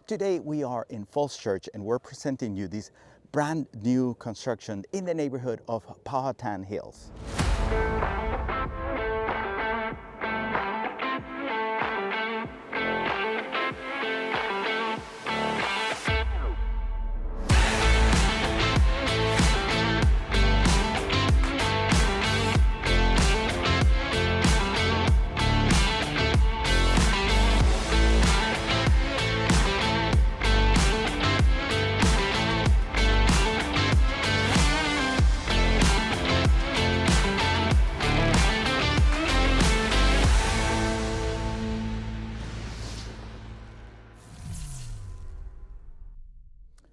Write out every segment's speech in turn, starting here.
Today we are in Falls Church and we're presenting you this brand new construction in the neighborhood of Powhatan Hills.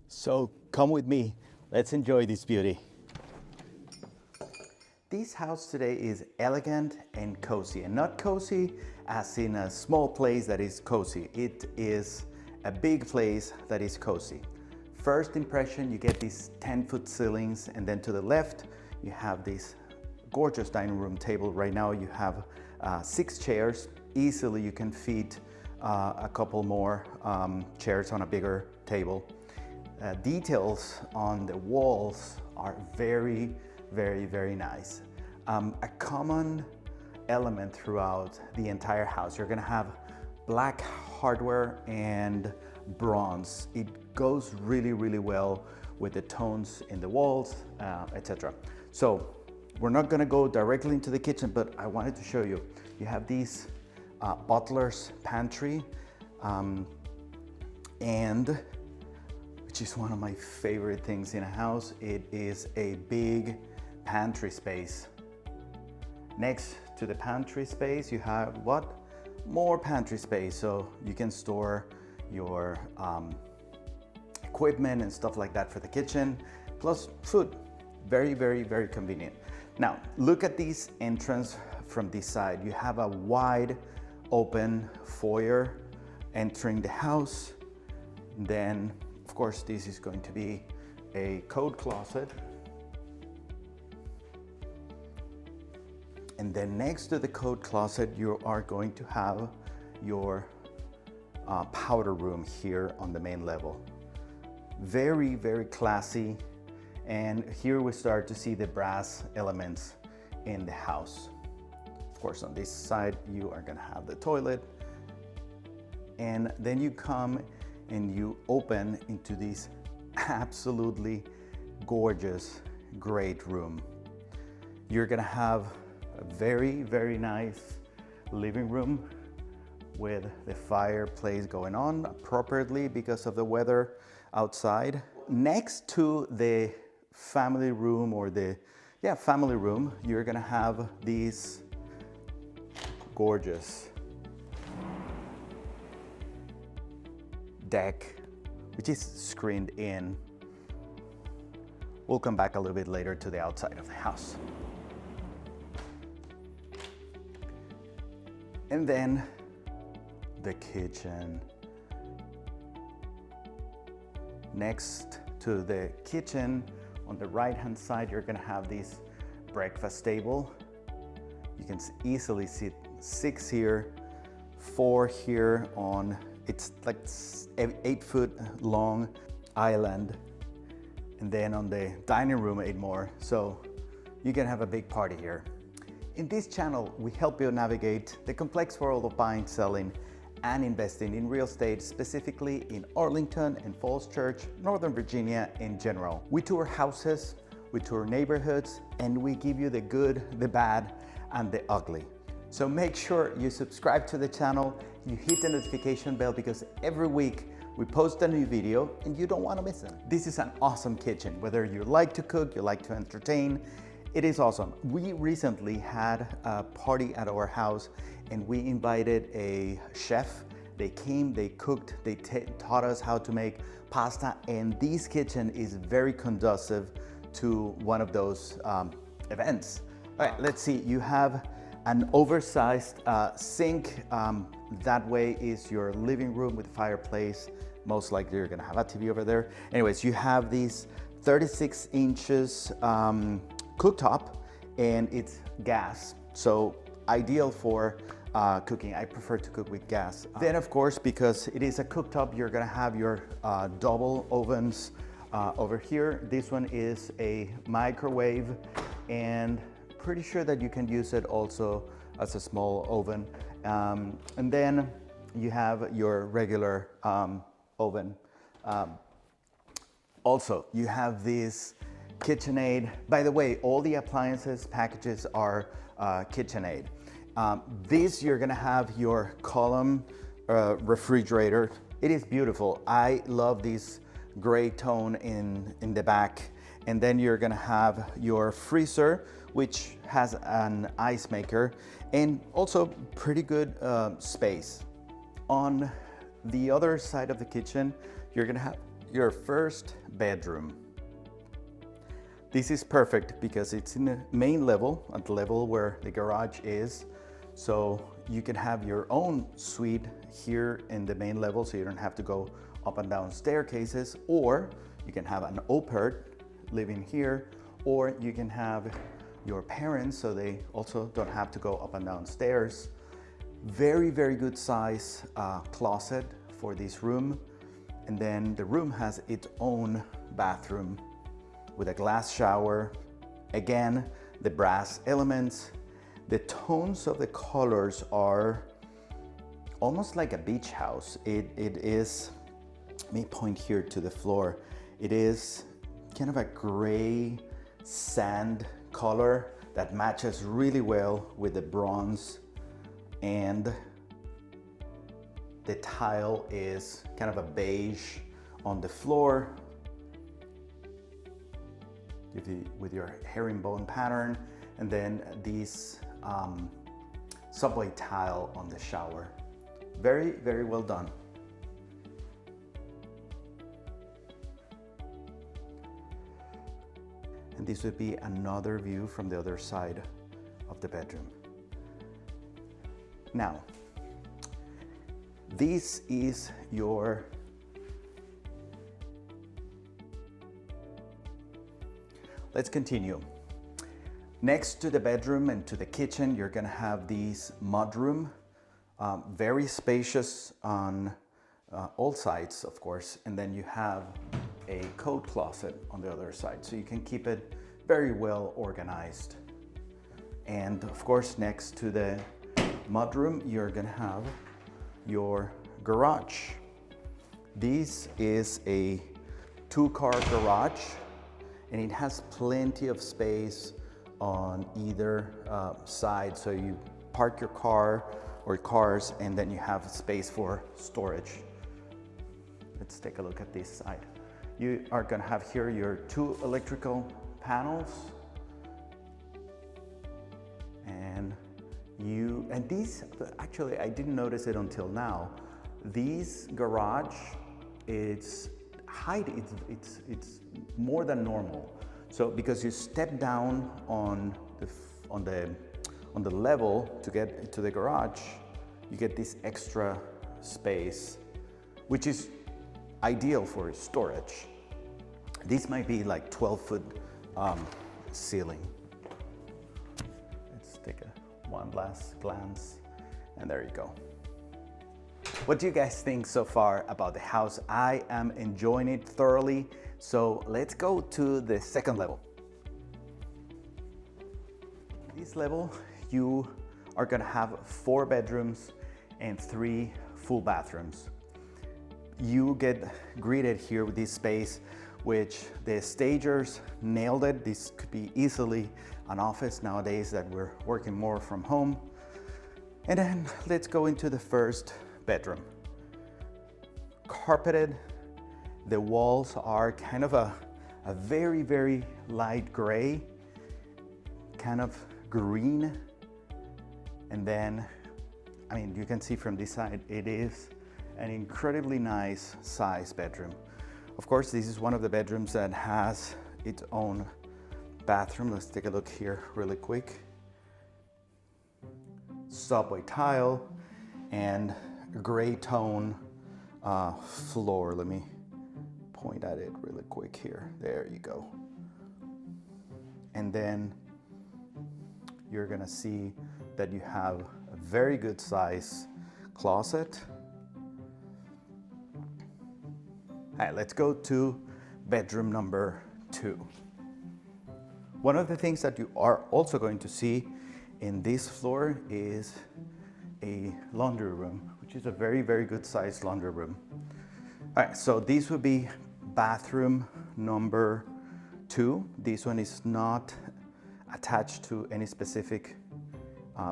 So come with me, let's enjoy this beauty. This house today is elegant and cozy, and not cozy as in a small place that is cozy. It is a big place that is cozy. First impression, you get these 10-foot ceilings, and then to the left, you have this gorgeous dining room table. Right now you have 6 chairs. Easily you can fit a couple more chairs on a bigger table. Details on the walls are very, very nice. A common element throughout the entire house, you're gonna have black hardware and bronze. It goes really well with the tones in the walls, etc. So we're not gonna go directly into the kitchen, but I wanted to show you. You have these butler's pantry, and which is one of my favorite things in a house. It is a big pantry space. Next to the pantry space, you have what? More pantry space, so you can store your equipment and stuff like that for the kitchen, plus food. Very convenient. Now, look at this entrance from this side. You have a wide open foyer entering the house. Then, of course, this is going to be a coat closet. And then next to the coat closet, you are going to have your powder room here on the main level. Very classy. And here we start to see the brass elements in the house. Of course, on this side, you are gonna have the toilet. And then you come and you open into this absolutely gorgeous, great room. You're gonna have a very nice living room with the fireplace going on appropriately because of the weather outside. Next to the family room, or the family room, you're gonna have these gorgeous deck, which is screened in. We'll come back a little bit later to the outside of the house. And then the kitchen. Next to the kitchen, on the right-hand side, you're gonna have this breakfast table. You can easily sit 6 here, 4 here on, it's like 8-foot long island. And then on the dining room, 8 more. So you can have a big party here. In this channel, we help you navigate the complex world of buying, selling, and investing in real estate, specifically in Arlington and Falls Church, Northern Virginia in general. We tour houses, we tour neighborhoods, and we give you the good, the bad, and the ugly. So make sure you subscribe to the channel, you hit the notification bell, because every week we post a new video and you don't want to miss it. This is an awesome kitchen. Whether you like to cook, you like to entertain, it is awesome. We recently had a party at our house and we invited a chef. They came, they cooked, they taught us how to make pasta, and this kitchen is very conducive to one of those events. All right, let's see. You have an oversized sink. That way is your living room with fireplace. Most likely you're gonna have a TV over there. Anyways, you have these 36 inches cooktop, and it's gas. So ideal for cooking. I prefer to cook with gas. Then of course, because it is a cooktop, you're gonna have your double ovens over here. This one is a microwave, and pretty sure that you can use it also as a small oven. And then you have your regular oven. Also, you have this KitchenAid. By the way, all the appliances packages are KitchenAid. This, you're gonna have your column refrigerator. It is beautiful. I love this gray tone in the back. And then you're gonna have your freezer, which has an ice maker, and also pretty good space. On the other side of the kitchen, you're gonna have your first bedroom. This is perfect because it's in the main level, at the level where the garage is. So you can have your own suite here in the main level, so you don't have to go up and down staircases, or you can have an au pair living here, or you can have your parents so they also don't have to go up and down stairs. Very, very good size closet for this room. And then the room has its own bathroom with a glass shower. Again, the brass elements. The tones of the colors are almost like a beach house. It is, let me point here to the floor. It is kind of a gray sand color that matches really well with the bronze, and the tile is kind of a beige on the floor with your herringbone pattern, and then these subway tile on the shower. Very, very well done. And this would be another view from the other side of the bedroom. Now, this is your let's continue. Next to the bedroom and to the kitchen, you're gonna have these mudroom, very spacious on all sides, of course, and then you have a coat closet on the other side, so you can keep it very well organized. And of course, next to the mudroom, you're gonna have your garage. This is a 2-car garage, and it has plenty of space on either side. So you park your car or cars, and then you have space for storage. Let's take a look at this side. You are gonna have here your 2 electrical panels, and these, actually, I didn't notice it until now. These garage, its height, it's more than normal. So because you step down on the level to get to the garage, you get this extra space, which is ideal for storage. This might be like 12-foot ceiling. Let's take one last glance, and there you go. What do you guys think so far about the house? I am enjoying it thoroughly. So let's go to the second level. This level, you are gonna have 4 bedrooms and 3 full bathrooms. You get greeted here with this space, which the stagers nailed it. This could be easily an office nowadays that we're working more from home. And then let's go into the first bedroom. Carpeted. The walls are kind of a very, very light gray, kind of green. And then, I mean, you can see from this side, it is an incredibly nice size bedroom. Of course, this is one of the bedrooms that has its own bathroom. Let's take a look here really quick. Subway tile and gray tone floor. Let me point at it really quick here. There you go. And then you're gonna see that you have a very good size closet. All right, let's go to bedroom number 2. One of the things that you are also going to see in this floor is a laundry room, which is a very, very good sized laundry room. All right, so this would be bathroom number 2. This one is not attached to any specific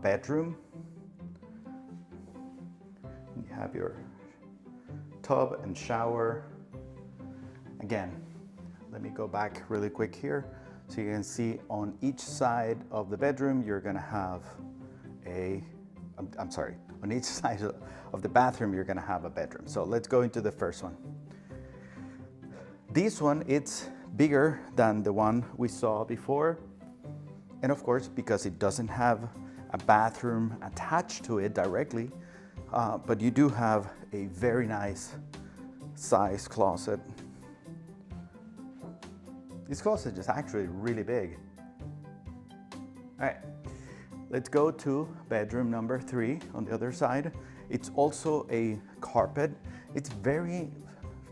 bedroom. You have your tub and shower. Again, let me go back really quick here. So you can see on each side of the bedroom, you're gonna have on each side of the bathroom, you're gonna have a bedroom. So let's go into the first one. This one, it's bigger than the one we saw before. And of course, because it doesn't have a bathroom attached to it directly, but you do have a very nice size closet. This closet is actually really big. All right, let's go to bedroom number 3 on the other side. It's also a carpet. It's very,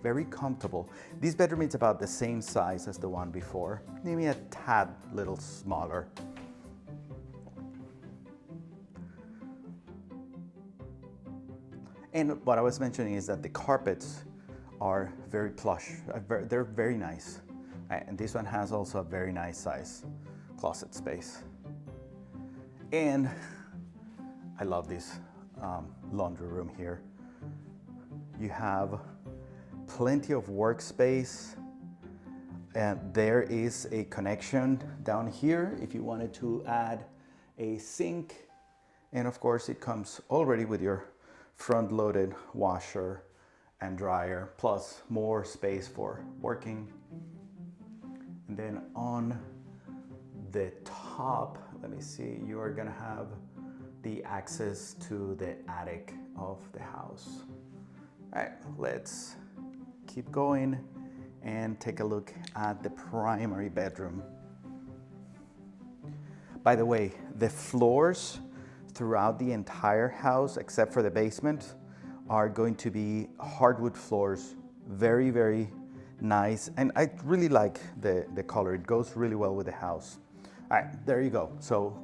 very comfortable. This bedroom is about the same size as the one before, maybe a tad little smaller. And what I was mentioning is that the carpets are very plush. They're very nice. And this one has also a very nice size closet space. And I love this laundry room here. You have plenty of workspace, and there is a connection down here if you wanted to add a sink. And of course, it comes already with your front-loaded washer and dryer, plus more space for working. And then on the top, let me see, you are gonna have the access to the attic of the house. All right, let's keep going and take a look at the primary bedroom. By the way, the floors throughout the entire house, except for the basement, are going to be hardwood floors. Very, very nice. And I really like the color. It goes really well with the house. All right, there you go. So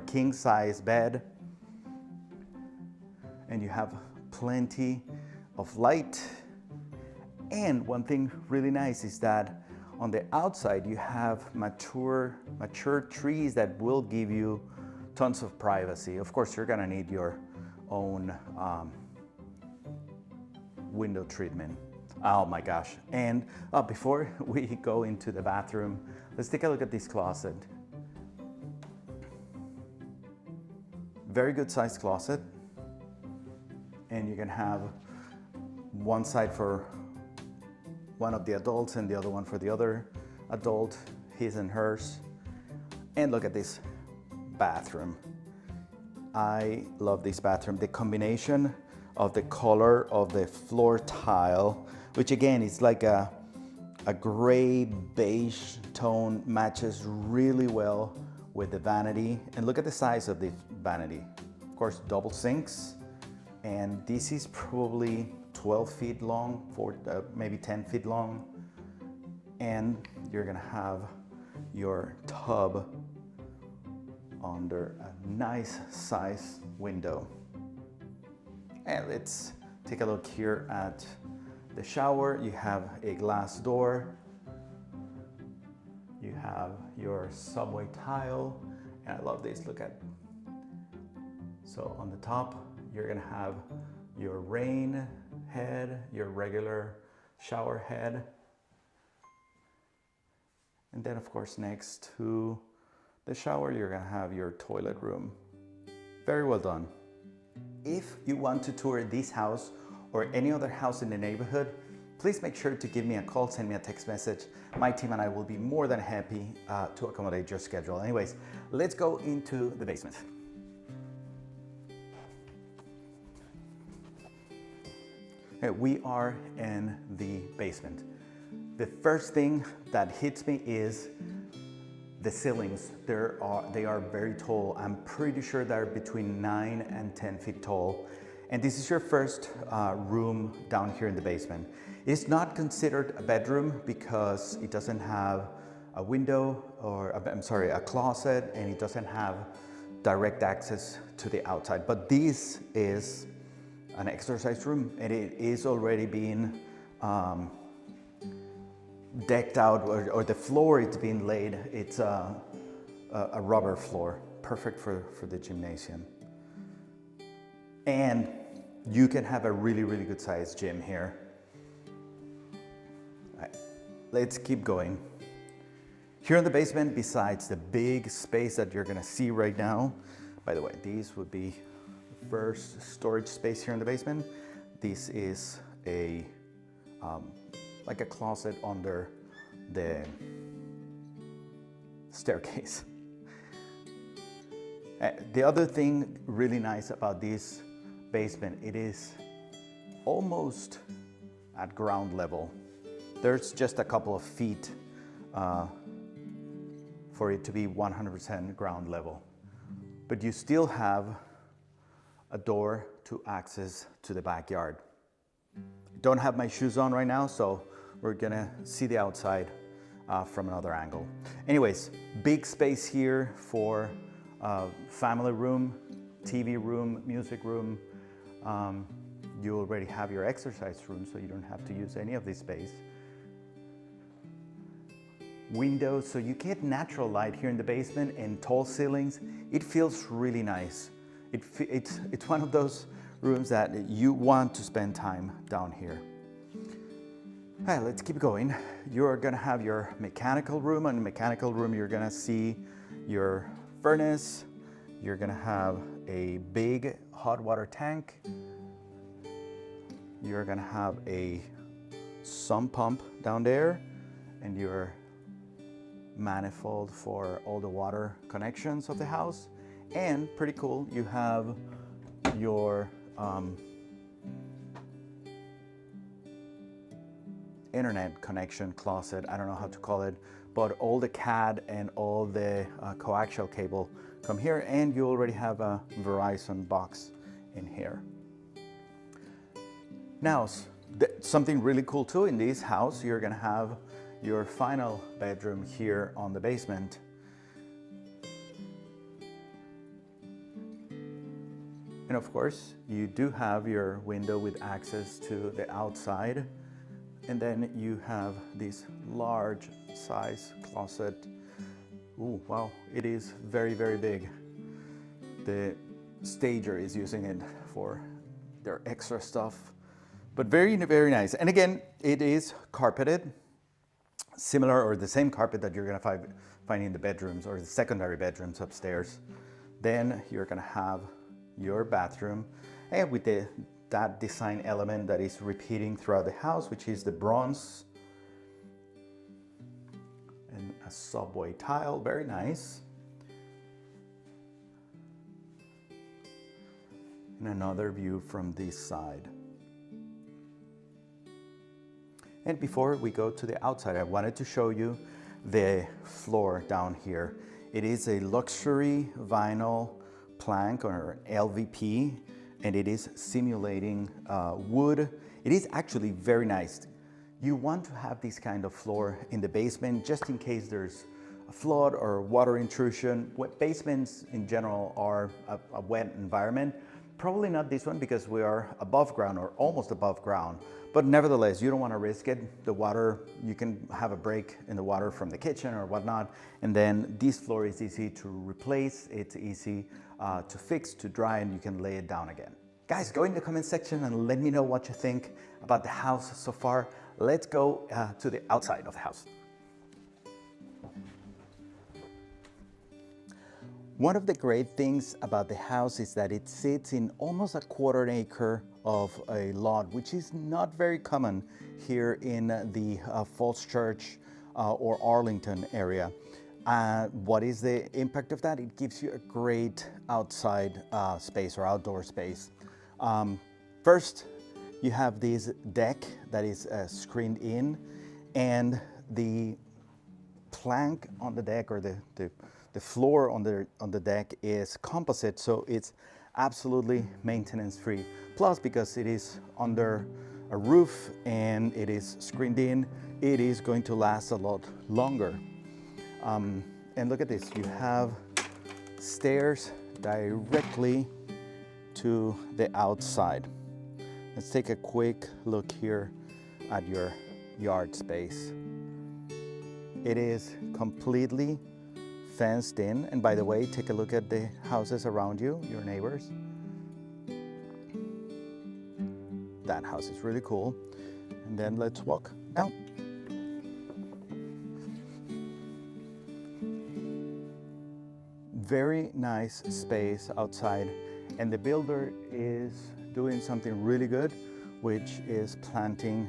king size bed. And you have plenty of light. And one thing really nice is that on the outside, you have mature trees that will give you tons of privacy. Of course, you're gonna need your own window treatment. Oh my gosh. And before we go into the bathroom, let's take a look at this closet. Very good sized closet. And you can have one side for one of the adults and the other one for the other adult, his and hers. And look at this bathroom. I love this bathroom. The combination of the color of the floor tile, which again is like a gray beige tone, matches really well with the vanity. And look at the size of the vanity. Of course, double sinks. And this is probably 12 feet long, maybe 10 feet long. And you're gonna have your tub under a nice size window. And let's take a look here at the shower. You have a glass door. You have your subway tile. And I love this, look at. So on the top, you're gonna have your rain head, your regular shower head. And then of course, next to the shower, you're gonna have your toilet room. Very well done. If you want to tour this house or any other house in the neighborhood, please make sure to give me a call, send me a text message. My team and I will be more than happy to accommodate your schedule. Anyways, let's go into the basement. Okay, we are in the basement. The first thing that hits me is The ceilings, they are very tall. I'm pretty sure they're between 9 and 10 feet tall. And this is your first room down here in the basement. It's not considered a bedroom because it doesn't have a window, or I'm sorry, a closet, and it doesn't have direct access to the outside. But this is an exercise room, and it is already being decked out, or the floor is being laid. It's a rubber floor, perfect for the gymnasium. And you can have a really, really good sized gym here. All right, let's keep going. Here in the basement, besides the big space that you're gonna see right now, by the way, these would be the first storage space here in the basement. This is a like a closet under the staircase. The other thing really nice about this basement, it is almost at ground level. There's just a couple of feet for it to be 100% ground level. But you still have a door to access to the backyard. Don't have my shoes on right now, so we're gonna see the outside from another angle. Anyways, big space here for family room, TV room, music room. You already have your exercise room, so you don't have to use any of this space. Windows, so you get natural light here in the basement, and tall ceilings. It feels really nice. It's one of those rooms that you want to spend time down here. All right, let's keep going. You're gonna have your mechanical room. In the mechanical room, you're gonna see your furnace. You're gonna have a big hot water tank. You're gonna have a sump pump down there, and your manifold for all the water connections of the house. And pretty cool, you have your internet connection closet. I don't know how to call it, but all the CAD and all the coaxial cable come here, and you already have a Verizon box in here. Now, something really cool too in this house, you're gonna have your final bedroom here on the basement. And of course, you do have your window with access to the outside. And then you have this large size closet. Ooh, wow, it is very, very big. The stager is using it for their extra stuff, but very, very nice. And again, it is carpeted, similar or the same carpet that you're gonna find in the bedrooms or the secondary bedrooms upstairs. Then you're gonna have your bathroom, and with that design element that is repeating throughout the house, which is the bronze and a subway tile, very nice. And another view from this side. And before we go to the outside, I wanted to show you the floor down here. It is a luxury vinyl plank or LVP, and it is simulating wood. It is actually very nice. You want to have this kind of floor in the basement just in case there's a flood or water intrusion. Basements in general are a wet environment. Probably not this one because we are above ground or almost above ground, but nevertheless, you don't want to risk it. The water, you can have a break in the water from the kitchen or whatnot, and then this floor is easy to replace. It's easy to fix, to dry, and you can lay it down again. Guys, go in the comment section and let me know what you think about the house so far. Let's go to the outside of the house. One of the great things about the house is that it sits in almost a quarter acre of a lot, which is not very common here in the Falls Church or Arlington area. What is the impact of that? It gives you a great outside space or outdoor space. First, you have this deck that is screened in, and the plank on the deck, or the floor on the deck is composite, so it's absolutely maintenance free. Plus, because it is under a roof and it is screened in, it is going to last a lot longer. And look at this, you have stairs directly to the outside. Let's take a quick look here at your yard space. It is completely fenced in, and by the way, take a look at the houses around you, your neighbors. That house is really cool. And then let's walk down. Very nice space outside, and the builder is doing something really good, which is planting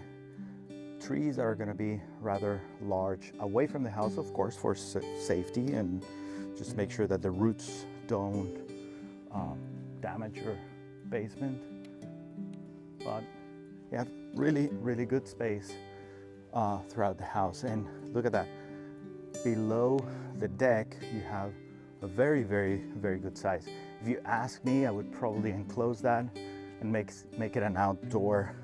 trees that are going to be rather large away from the house, of course, for safety, and just make sure that the roots don't damage your basement. But you have really, really good space throughout the house. And look at that. Below the deck, you have a very, very, very good size. If you ask me, I would probably enclose that and make it an outdoor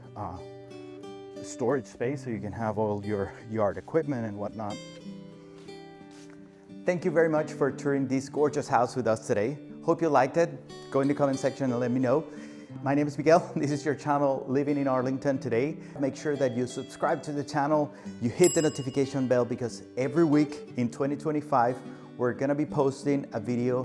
storage space, so you can have all your yard equipment and whatnot. Thank you very much for touring this gorgeous house with us today. Hope you liked it. Go in the comment section and let me know. My name is Miguel. This is your channel, Living in Arlington Today. Make sure that you subscribe to the channel, you hit the notification bell, because every week in 2025, we're gonna be posting a video